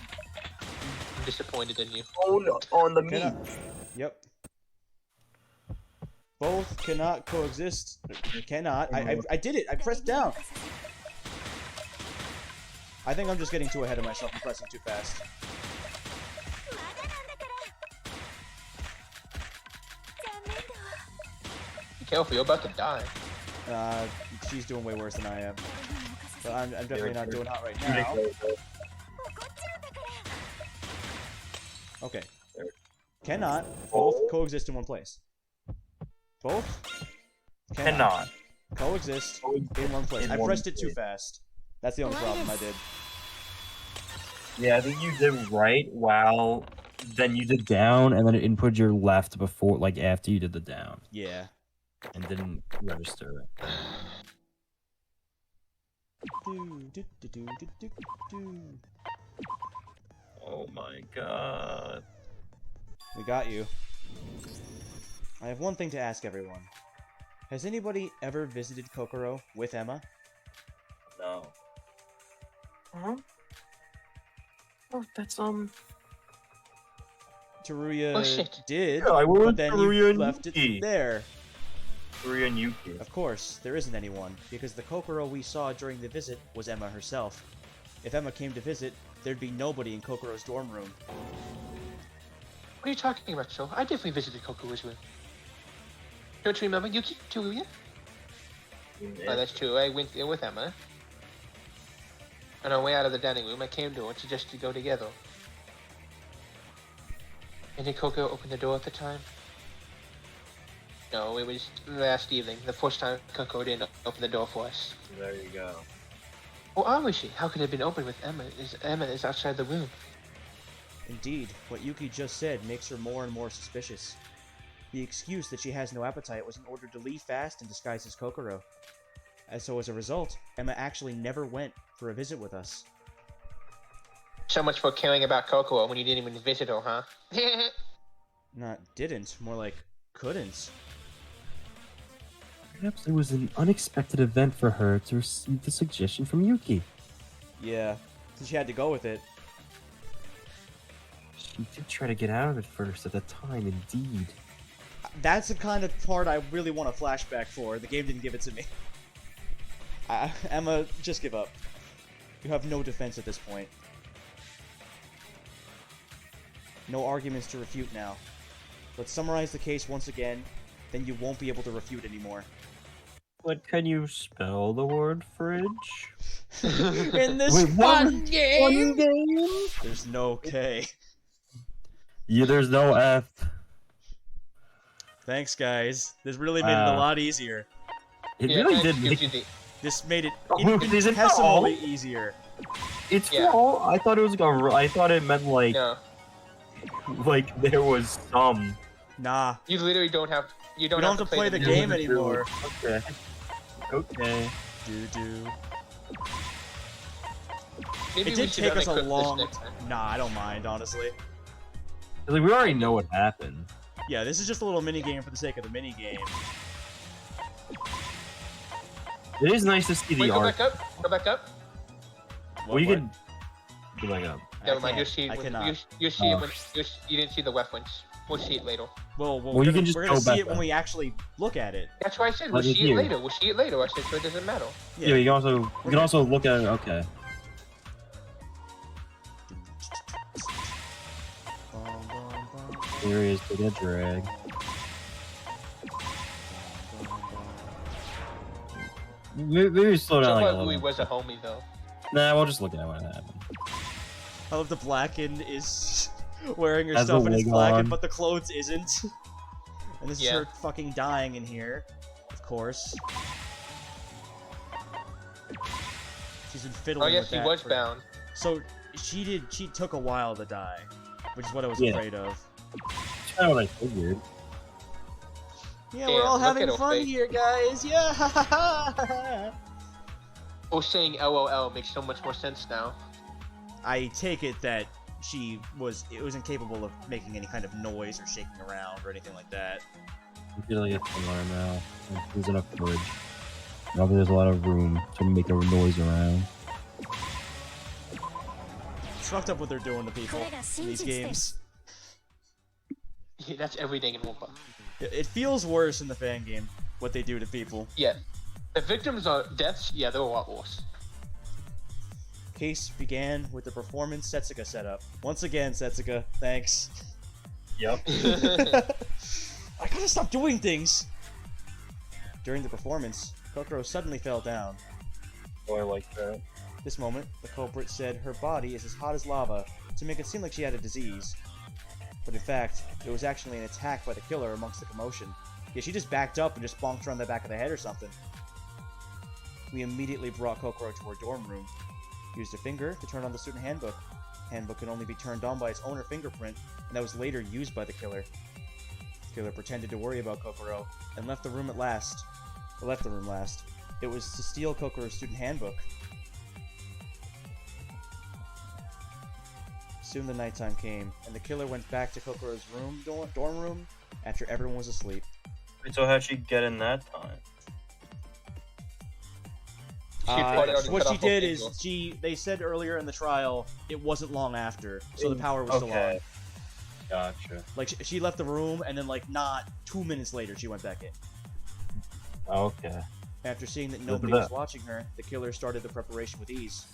Speaker 2: I'm disappointed in you.
Speaker 1: On the meat.
Speaker 3: Cannot. Yep. Both cannot coexist. Cannot. I did it. I pressed down. I think I'm just getting too ahead of myself and pressing too fast.
Speaker 2: Be careful, you're about to die.
Speaker 3: She's doing way worse than I am. But I'm definitely not doing hot right now. Okay. Cannot both coexist in one place. Both
Speaker 1: Cannot.
Speaker 3: coexist in one place. I pressed it too fast. That's the only problem I did.
Speaker 1: Yeah, I think you did right while then you did down and then it input your left before, like after you did the down.
Speaker 3: Yeah.
Speaker 1: And didn't register it. Oh my god.
Speaker 3: We got you. I have one thing to ask everyone. Has anybody ever visited Kokoro with Emma?
Speaker 1: No. Huh? Oh, that's
Speaker 3: Teruya
Speaker 2: Oh, shit.
Speaker 3: did,
Speaker 1: Yeah, I went
Speaker 3: but
Speaker 1: with
Speaker 3: then
Speaker 1: Teruya
Speaker 3: you
Speaker 1: and
Speaker 3: left
Speaker 1: Yuki.
Speaker 3: it there.
Speaker 1: Teruya and Yuki.
Speaker 3: Of course, there isn't anyone, because the Kokoro we saw during the visit was Emma herself. If Emma came to visit, there'd be nobody in Kokoro's dorm room.
Speaker 2: What are you talking about, Joe? I definitely visited Kokoro's room. Don't you remember Yuki? Teruya? Oh, that's true. I went in with Emma. On our way out of the dining room, I came to her and suggested we go together. And did Kokoro open the door at the time? No, it was last evening, the first time Kokoro didn't open the door for us.
Speaker 1: There you go.
Speaker 2: Well, obviously, how could it have been open with Emma? Emma is outside the room.
Speaker 3: Indeed, what Yuki just said makes her more and more suspicious. The excuse that she has no appetite was in order to leave fast and disguise as Kokoro. And so as a result, Emma actually never went for a visit with us.
Speaker 2: So much for caring about Kokoro when you didn't even visit her, huh?
Speaker 3: Not didn't, more like couldn't.
Speaker 1: Perhaps it was an unexpected event for her to receive the suggestion from Yuki.
Speaker 3: Yeah, so she had to go with it.
Speaker 1: She did try to get out of it first at the time, indeed.
Speaker 3: That's the kind of part I really want a flashback for. The game didn't give it to me. Emma, just give up. You have no defense at this point. No arguments to refute now. Let's summarize the case once again, then you won't be able to refute anymore.
Speaker 1: But can you spell the word fridge?
Speaker 3: In this
Speaker 1: Wait,
Speaker 3: fun game,
Speaker 1: One game?
Speaker 3: there's no K.
Speaker 1: Yeah, there's no F.
Speaker 3: Thanks, guys. This really made it a lot easier.
Speaker 1: It
Speaker 2: Yeah,
Speaker 1: really
Speaker 2: that
Speaker 1: did
Speaker 2: gives
Speaker 1: make
Speaker 3: Oh,
Speaker 2: you the
Speaker 3: This made it
Speaker 1: Is it
Speaker 3: infinitesimally
Speaker 1: all?
Speaker 3: easier.
Speaker 1: It's
Speaker 2: Yeah.
Speaker 1: for all. I thought it was like I thought it meant like
Speaker 2: no.
Speaker 1: like there was some.
Speaker 3: Nah,
Speaker 2: You literally don't have. You
Speaker 3: we
Speaker 2: don't,
Speaker 3: don't have to play the game anymore.
Speaker 1: Okay. Okay.
Speaker 3: Doo-doo.
Speaker 2: Maybe
Speaker 3: It
Speaker 2: we
Speaker 3: did
Speaker 2: should
Speaker 3: take us a
Speaker 2: unequip this
Speaker 3: long...
Speaker 2: next time.
Speaker 3: Nah, I don't mind, honestly.
Speaker 1: Like we already know what happened.
Speaker 3: Yeah, this is just a little mini game for the sake of the mini game.
Speaker 1: It is nice to see the
Speaker 2: Wait, go
Speaker 1: art.
Speaker 2: back up. Go back up.
Speaker 1: Well, you can go back up.
Speaker 2: Never mind. You'll see it.
Speaker 3: I
Speaker 2: When,
Speaker 3: cannot.
Speaker 2: you see it when you didn't see the weapons. We'll see it later.
Speaker 3: Well,
Speaker 1: Well, you can just
Speaker 3: we're gonna
Speaker 1: go
Speaker 3: see
Speaker 1: back
Speaker 3: it when
Speaker 1: up.
Speaker 3: we actually look at it.
Speaker 2: That's why I said
Speaker 1: Like
Speaker 2: we'll
Speaker 1: with
Speaker 2: see it
Speaker 1: you.
Speaker 2: later. We'll see it later. I said so it doesn't matter.
Speaker 1: Yeah, you can also look at it. Okay. Here he is, taking a drag. Maybe slow down like a
Speaker 2: Syobai
Speaker 1: little.
Speaker 2: Louis was a homie though.
Speaker 1: Nah, we'll just look at what happened.
Speaker 3: I love the Blacken is wearing her
Speaker 1: Has
Speaker 3: stuff
Speaker 1: the
Speaker 3: and it's
Speaker 1: wig
Speaker 3: Blacken,
Speaker 1: on.
Speaker 3: but the clothes isn't. And this is
Speaker 2: Yeah.
Speaker 3: her fucking dying in here, of course. She's been
Speaker 2: Oh
Speaker 3: fiddling
Speaker 2: yes,
Speaker 3: with
Speaker 2: he
Speaker 3: that
Speaker 2: was
Speaker 3: for-
Speaker 2: bound.
Speaker 3: So she took a while to die, which is what I was
Speaker 1: Yeah.
Speaker 3: afraid of.
Speaker 1: That's kind of what I figured.
Speaker 3: Yeah,
Speaker 2: Damn,
Speaker 3: we're all
Speaker 2: look
Speaker 3: having
Speaker 2: at her
Speaker 3: fun
Speaker 2: face.
Speaker 3: here, guys. Yeah.
Speaker 2: Oh, saying LOL makes so much more sense now.
Speaker 3: I take it that it was incapable of making any kind of noise or shaking around or anything like that.
Speaker 1: I feel like it's somewhere now. There's enough footage. I don't think there's a lot of room to make a noise around.
Speaker 3: It's fucked up what they're doing to people in these games.
Speaker 2: Yeah, that's everything in Wumpa.
Speaker 3: It feels worse in the fan game, what they do to people.
Speaker 2: Yeah. The victims are deaths, yeah, they're a lot worse.
Speaker 3: Case began with the performance Setsuka set up. Once again, Setsuka, thanks.
Speaker 1: Yep.
Speaker 3: I gotta stop doing things! During the performance, Kokoro suddenly fell down.
Speaker 1: Oh, I like that.
Speaker 3: This moment, the culprit said her body is as hot as lava to make it seem like she had a disease. But in fact, it was actually an attack by the killer amongst the commotion. Yeah, she just backed up and just bonked her on the back of the head or something. We immediately brought Kokoro to her dorm room. Used a finger to turn on the student handbook. Handbook can only be turned on by its owner fingerprint, and that was later used by the killer. The killer pretended to worry about Kokoro and left the room last. It was to steal Kokoro's student handbook. Soon the nighttime came, and the killer went back to Kokoro's dorm room after everyone was asleep.
Speaker 1: So how'd she get in that time?
Speaker 3: What she did is they said earlier in the trial it wasn't long after, so the power was still on.
Speaker 1: Gotcha.
Speaker 3: Like she left the room, and then like not 2 minutes later she went back in.
Speaker 1: Okay.
Speaker 3: After seeing that nobody was watching her, the killer started the preparation with ease.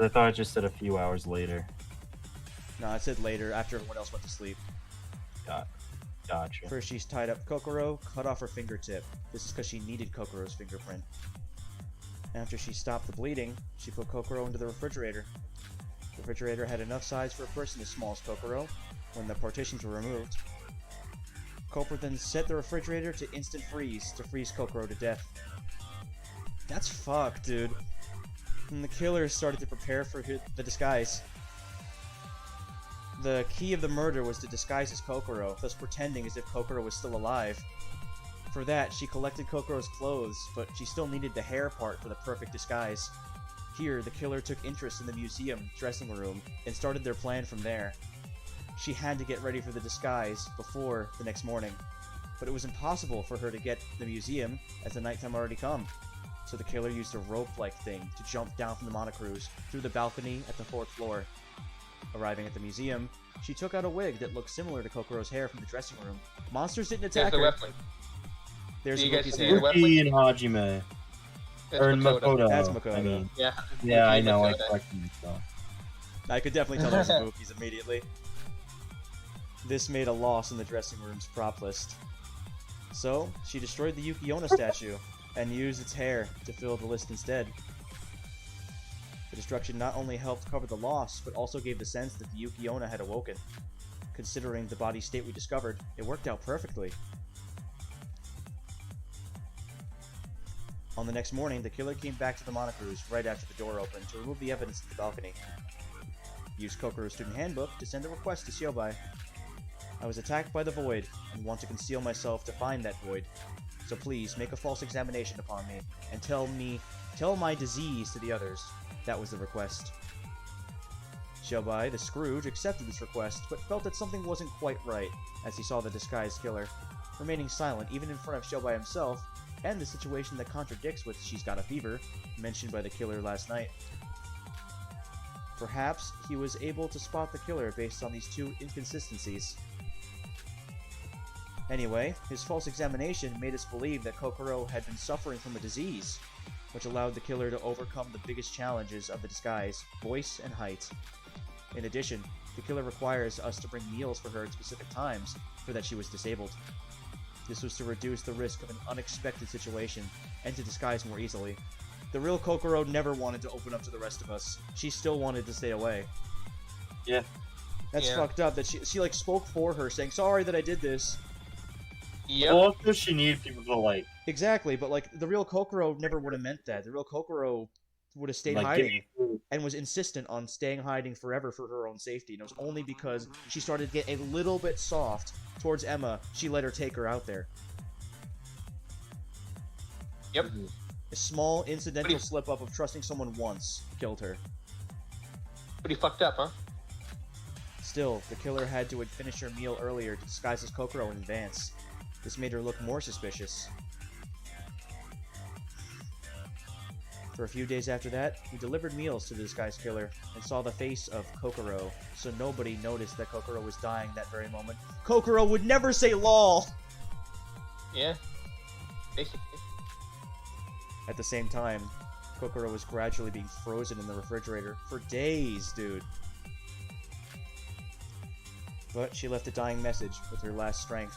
Speaker 1: I thought it just said a few hours later.
Speaker 3: No, it said later, after everyone else went to sleep.
Speaker 1: Gotcha.
Speaker 3: First, she's tied up Kokoro, cut off her fingertip. This is because she needed Kokoro's fingerprint. After she stopped the bleeding, she put Kokoro into the refrigerator. The refrigerator had enough size for a person as small as Kokoro when the partitions were removed. Culprit then set the refrigerator to instant freeze to freeze Kokoro to death. That's fucked, dude. And the killer started to prepare for the disguise. The key of the murder was to disguise as Kokoro, thus pretending as if Kokoro was still alive. For that, she collected Kokoro's clothes, but she still needed the hair part for the perfect disguise. Here, the killer took interest in the museum dressing room and started their plan from there. She had to get ready for the disguise before the next morning, but it was impossible for her to get to the museum as the nighttime already come. So the killer used a rope-like thing to jump down from the monocruise through the balcony at the 4th floor. Arriving at the museum, she took out a wig that looked similar to Kokoro's hair from the dressing room. Monsters didn't attack her. There's
Speaker 2: Do you guys
Speaker 3: Ibuki's
Speaker 2: see
Speaker 3: hair.
Speaker 2: the weapon?
Speaker 1: Ibuki and Hajime.
Speaker 2: That's
Speaker 1: Or
Speaker 2: Makoto.
Speaker 1: Makoto.
Speaker 3: That's Makoto.
Speaker 1: I mean,
Speaker 2: Yeah.
Speaker 1: yeah, I know. I
Speaker 2: Makoto.
Speaker 1: corrected myself.
Speaker 3: I could definitely tell those Ibuki's immediately. This made a loss in the dressing room's prop list. So, she destroyed the Yuki Onna statue and used its hair to fill the list instead. The destruction not only helped cover the loss, but also gave the sense that the Yuki Onna had awoken. Considering the body's state we discovered, it worked out perfectly. On the next morning, the killer came back to the monocruise right after the door opened to remove the evidence at the balcony. Used Kokoro's student handbook to send a request to Syobai. I was attacked by the void and want to conceal myself to find that void. So please make a false examination upon me and tell my disease to the others. That was the request. Syobai, the Scrooge, accepted this request, but felt that something wasn't quite right as he saw the disguised killer. Remaining silent even in front of Syobai himself, and the situation that contradicts with "she's got a fever" mentioned by the killer last night. Perhaps he was able to spot the killer based on these two inconsistencies. Anyway, his false examination made us believe that Kokoro had been suffering from a disease, which allowed the killer to overcome the biggest challenges of the disguise: voice and height. In addition, the killer requires us to bring meals for her at specific times for that she was disabled. This was to reduce the risk of an unexpected situation and to disguise more easily. The real Kokoro never wanted to open up to the rest of us. She still wanted to stay away.
Speaker 1: Yeah.
Speaker 3: That's fucked up that she like spoke for her, saying, "Sorry that I did this."
Speaker 2: Yep.
Speaker 1: Well, because she needed people to like.
Speaker 3: Exactly, but like the real Kokoro never would have meant that. The real Kokoro would have stayed
Speaker 1: Like,
Speaker 3: hiding and was insistent on staying hiding forever for her own safety. And it was only because she started to get a little bit soft towards Emma, she let her take her out there.
Speaker 2: Yep.
Speaker 3: A small incidental slip-up of trusting someone once killed her.
Speaker 2: Pretty fucked up, huh?
Speaker 3: Still, the killer had to finish her meal earlier to disguise as Kokoro in advance. This made her look more suspicious. For a few days after that, we delivered meals to the disguised killer and saw the face of Kokoro, so nobody noticed that Kokoro was dying that very moment. Kokoro would never say LOL!
Speaker 2: Yeah. Basically.
Speaker 3: At the same time, Kokoro was gradually being frozen in the refrigerator for days, dude. But she left a dying message with her last strength.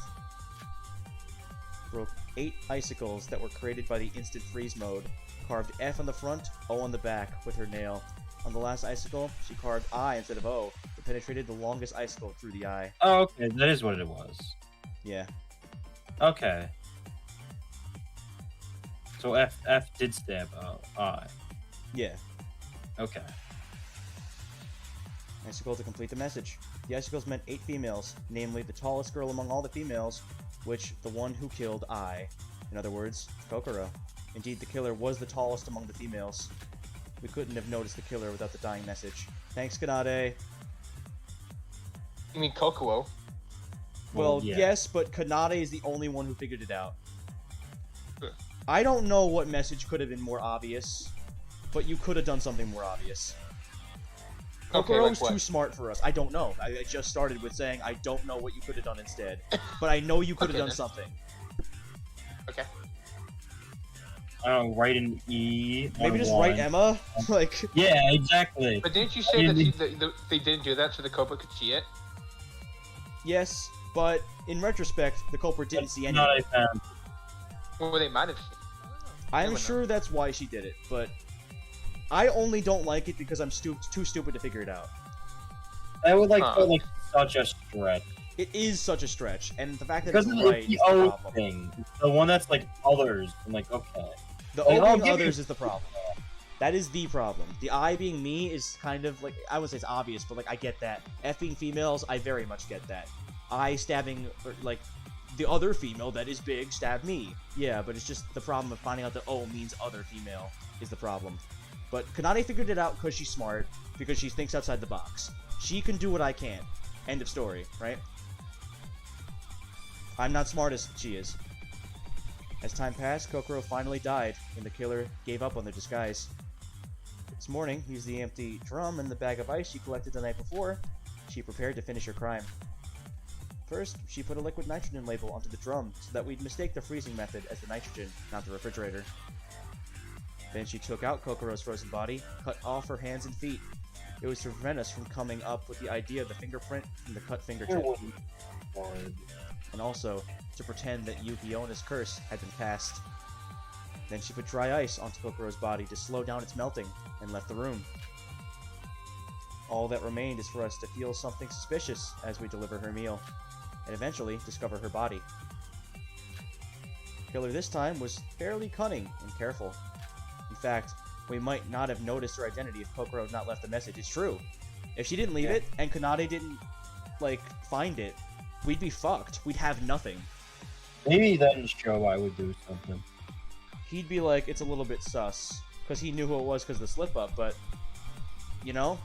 Speaker 3: Broke 8 icicles that were created by the instant freeze mode, carved F on the front, O on the back with her nail. On the last icicle, she carved I instead of O, and penetrated the longest icicle through the eye.
Speaker 1: Oh, okay, that is what it was.
Speaker 3: Yeah.
Speaker 1: Okay. So F did stab I.
Speaker 3: Yeah.
Speaker 1: Okay.
Speaker 3: Icicle to complete the message. The icicles meant 8 females, namely the tallest girl among all the females, which the one who killed I. In other words, Kokoro. Indeed, the killer was the tallest among the females. We couldn't have noticed the killer without the dying message. Thanks, Kanade.
Speaker 2: You mean Kokuo?
Speaker 3: Well,
Speaker 1: yeah.
Speaker 3: yes, but Kanade is the only one who figured it out.
Speaker 2: Sure.
Speaker 3: I don't know what message could have been more obvious, but you could have done something more obvious.
Speaker 2: Okay,
Speaker 3: Kokoro's
Speaker 2: like what?
Speaker 3: too smart for us. I don't know. I just started with saying I don't know what you could have done instead. But I know you could have
Speaker 2: Okay,
Speaker 3: done
Speaker 2: then.
Speaker 3: something.
Speaker 2: Okay.
Speaker 1: I don't know, write an E.
Speaker 3: Maybe
Speaker 1: on
Speaker 3: just
Speaker 1: one.
Speaker 3: write Emma. Like,
Speaker 1: Yeah, exactly.
Speaker 2: But didn't you say that they didn't do that so the culprit could see it?
Speaker 3: yes, but in retrospect, the culprit didn't see
Speaker 1: Not
Speaker 3: anything.
Speaker 1: I found.
Speaker 2: Well, they might have seen it.
Speaker 3: I'm
Speaker 2: Never know.
Speaker 3: sure that's why she did it, but I only don't like it because I'm too stupid to figure it out.
Speaker 1: That would like
Speaker 2: Huh.
Speaker 1: feel like such a stretch.
Speaker 3: It is such a stretch, and the fact that
Speaker 1: Because
Speaker 3: it's
Speaker 1: of
Speaker 3: right
Speaker 1: the
Speaker 3: is the
Speaker 1: O
Speaker 3: problem.
Speaker 1: thing. The one that's like others. I'm like, okay.
Speaker 3: The
Speaker 1: Like,
Speaker 3: O
Speaker 1: I'll
Speaker 3: being
Speaker 1: give
Speaker 3: others
Speaker 1: you-
Speaker 3: is the problem. That is the problem. The I being me is kind of like, I would say it's obvious, but like I get that. F being females, I very much get that. I stabbing, or, like, the other female that is big stabbed me. Yeah, but it's just the problem of finding out that O means other female is the problem. But Kanade figured it out because she's smart, because she thinks outside the box. She can do what I can't. End of story, right? I'm not smart as she is. As time passed, Kokoro finally died, and the killer gave up on their disguise. This morning, using the empty drum and the bag of ice she collected the night before, she prepared to finish her crime. First, she put a liquid nitrogen label onto the drum so that we'd mistake the freezing method as the nitrogen, not the refrigerator. Then she took out Kokoro's frozen body, cut off her hands and feet. It was to prevent us from coming up with the idea of the fingerprint from the cut fingertip, and also to pretend that Yuki Ona's curse had been cast. Then she put dry ice onto Kokoro's body to slow down its melting, and left the room. All that remained is for us to feel something suspicious as we deliver her meal, and eventually discover her body. The killer this time was fairly cunning and careful. In fact, we might not have noticed her identity if Kokoro had not left the message. It's true. If she didn't leave it, and Kanade didn't, like, find it, we'd be fucked. We'd have nothing.
Speaker 1: Maybe then Syobai would do something.
Speaker 3: He'd be like, it's a little bit sus, because he knew who it was because of the slip-up, but, you know,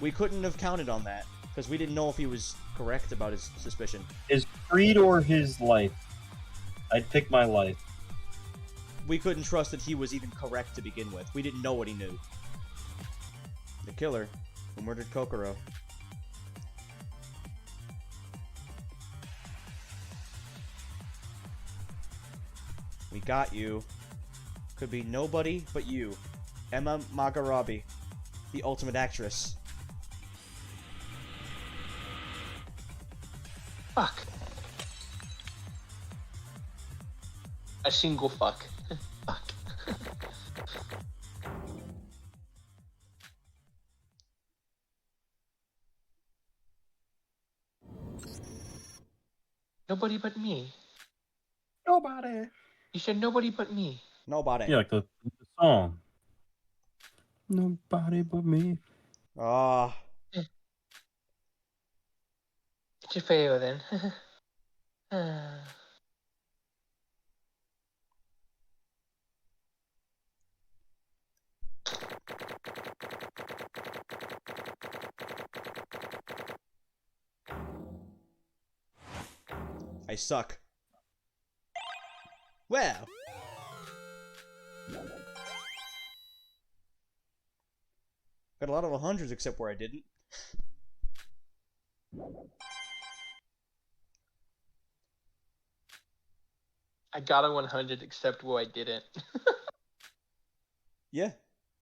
Speaker 3: we couldn't have counted on that, because we didn't know if he was correct about his suspicion.
Speaker 1: His creed or his life? I'd pick my life.
Speaker 3: we couldn't trust that he was even correct to begin with. We didn't know what he knew. The killer who murdered Kokoro. We got you. Could be nobody but you. Emma Magarabi, the ultimate actress.
Speaker 2: Fuck. A single fuck. Fuck. Nobody but me.
Speaker 1: Nobody.
Speaker 2: You said nobody but me.
Speaker 3: Nobody.
Speaker 1: Yeah, like the song. Nobody but me.
Speaker 3: Ah.
Speaker 2: It's your fail then.
Speaker 3: I suck. Well. Got a lot of 100s except where I didn't.
Speaker 2: I got a 100 except where I didn't.
Speaker 3: Yeah.